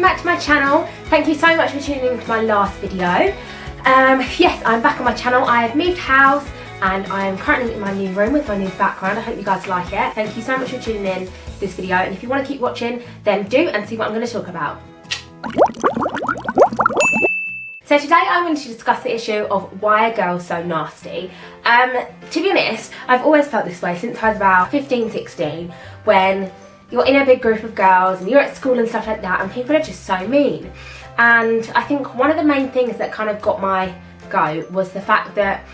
back to my channel. Thank you so much for tuning in to my last video. Yes, I'm back on my channel. I have moved house and I am currently in my new room with my new background. I hope you guys like it. Thank you so much for tuning in to this video, and if you want to keep watching, then do, and see what I'm going to talk about. So today I wanted to discuss the issue of why are girls so nasty. To be honest, I've always felt this way since I was about 15, 16, when you're in a big group of girls and you're at school and stuff like that, and people are just so mean. And I think one of the main things that kind of got my go was the fact that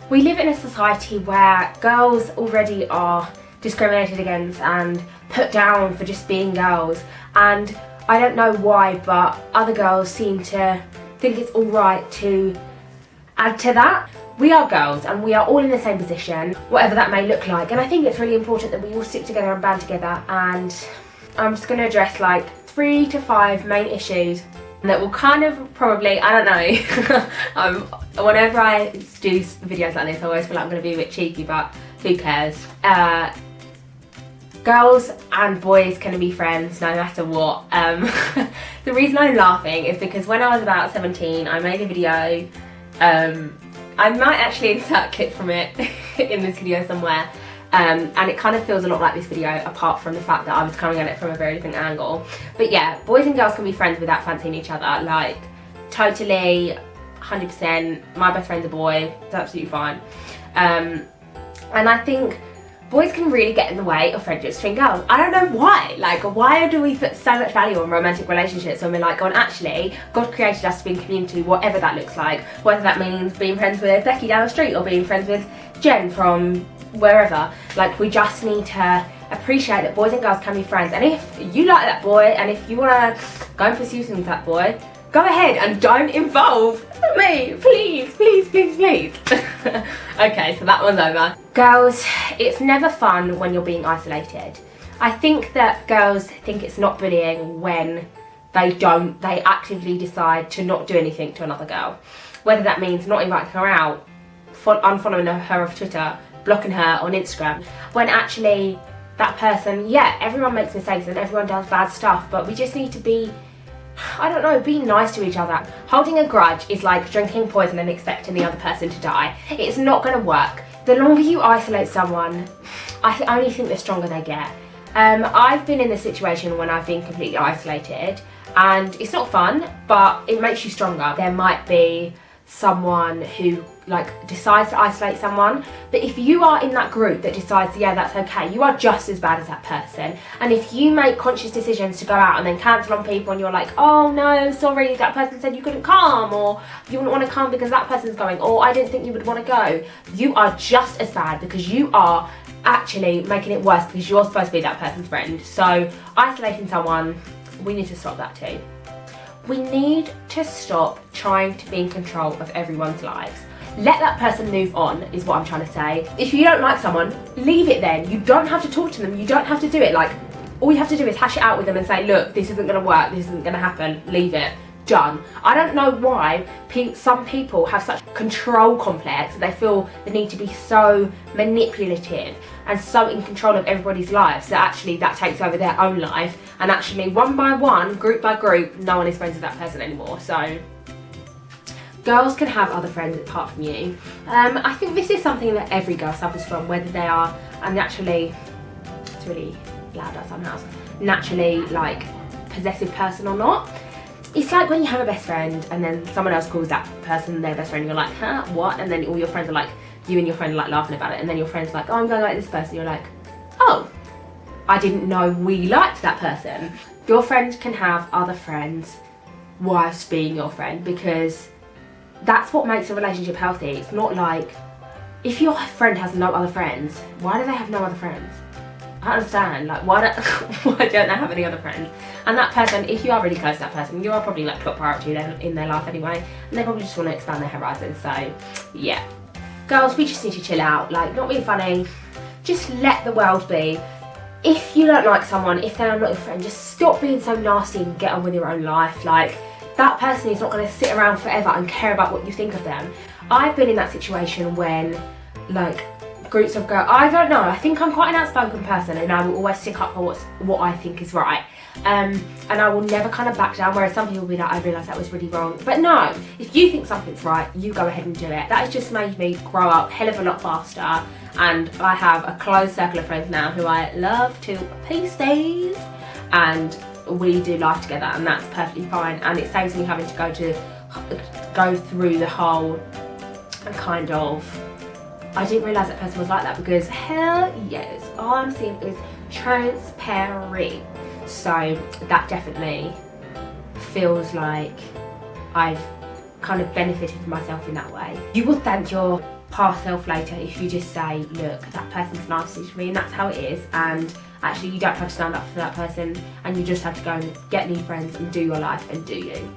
we live in a society where girls already are discriminated against and put down for just being girls, and I don't know why, but other girls seem to think it's alright to add to that. We are girls and we are all in the same position, whatever that may look like, and I think it's really important that we all stick together and band together. And I'm just going to address like 3 to 5 main issues that will kind of probably, I don't know, whenever I do videos like this I always feel like I'm going to be a bit cheeky, but who cares. Girls and boys can be friends no matter what. The reason I'm laughing is because when I was about 17 I made a video, I might actually insert a clip from it in this video somewhere, and it kind of feels a lot like this video apart from the fact that I was coming at it from a very different angle. But yeah, boys and girls can be friends without fancying each other, like totally, 100%. My best friend's a boy, it's absolutely fine. And I think boys can really get in the way of friendships between girls. I don't know why. Like, why do we put so much value on romantic relationships when we're like, going, actually, God created us to be in community, whatever that looks like. Whether that means being friends with Becky down the street or being friends with Jen from wherever. Like, we just need to appreciate that boys and girls can be friends. And if you like that boy and if you want to go and pursue things with that boy, go ahead and don't involve me, please, please, please, please. Okay, so that one's over. Girls, it's never fun when you're being isolated. I think that girls think it's not bullying when they actively decide to not do anything to another girl. Whether that means not inviting her out, unfollowing her off Twitter, blocking her on Instagram, when actually that person, yeah, everyone makes mistakes and everyone does bad stuff, but we just need to be, I don't know, be nice to each other. Holding a grudge is like drinking poison and expecting the other person to die. It's not going to work. The longer you isolate someone, I only think the stronger they get. I've been in this situation when I've been completely isolated, and it's not fun, but it makes you stronger. There might be someone who like decides to isolate someone, but if you are in that group that decides, yeah, that's okay, you are just as bad as that person. And if you make conscious decisions to go out and then cancel on people and you're like, oh no, sorry, that person said you couldn't come, or you wouldn't want to come because that person's going, or I didn't think you would want to go, you are just as bad because you are actually making it worse because you're supposed to be that person's friend. So isolating someone, we need to stop that too. We need to stop trying to be in control of everyone's lives. Let that person move on, is what I'm trying to say. If you don't like someone, leave it then. You don't have to talk to them, you don't have to do it. Like, all you have to do is hash it out with them and say, look, this isn't gonna work, this isn't gonna happen, leave it, done. I don't know why some people have such control complex that they feel the need to be so manipulative and so in control of everybody's lives that actually that takes over their own life, and actually one by one, group by group, no one is friends with that person anymore. So girls can have other friends apart from you. I think this is something that every girl suffers from, whether they are naturally, it's really loud at some house, naturally like possessive person or not. It's like when you have a best friend and then someone else calls that person their best friend, you're like, huh, what? And then all your friends are like, you and your friend are like laughing about it, and then your friend's like, oh, I'm going to like this person. You're like, oh, I didn't know we liked that person. Your friend can have other friends whilst being your friend, because that's what makes a relationship healthy. It's not like, if your friend has no other friends, why do they have no other friends? I don't understand, like why don't they have any other friends? And that person, if you are really close to that person, you are probably like top priority in their life anyway, and they probably just want to expand their horizons. So yeah, girls, we just need to chill out, like not being funny, just let the world be. If you don't like someone, if they're not your friend, just stop being so nasty and get on with your own life. Like, that person is not going to sit around forever and care about what you think of them. I've been in that situation when like groups of girls, I don't know, I think I'm quite an outspoken person and I will always stick up for what I think is right. and I will never kind of back down, whereas some people will be like, I realised that was really wrong. But no, if you think something's right, you go ahead and do it. That has just made me grow up a hell of a lot faster, and I have a close circle of friends now who I love to pieces, and we do life together, and that's perfectly fine, and it saves me having to go through the whole kind of, I didn't realise that person was like that, because hell yes, all I'm seeing is transparent. So that definitely feels like I've kind of benefited myself in that way. You will thank your past self later if you just say, look, that person's narcissist for me, and that's how it is, and actually you don't have to stand up for that person, and you just have to go and get new friends and do your life and do you.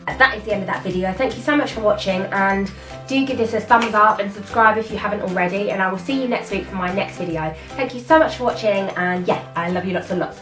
That is the end of that video. Thank you so much for watching, and do give this a thumbs up and subscribe if you haven't already, and I will see you next week for my next video. Thank you so much for watching, and yeah, I love you lots and lots.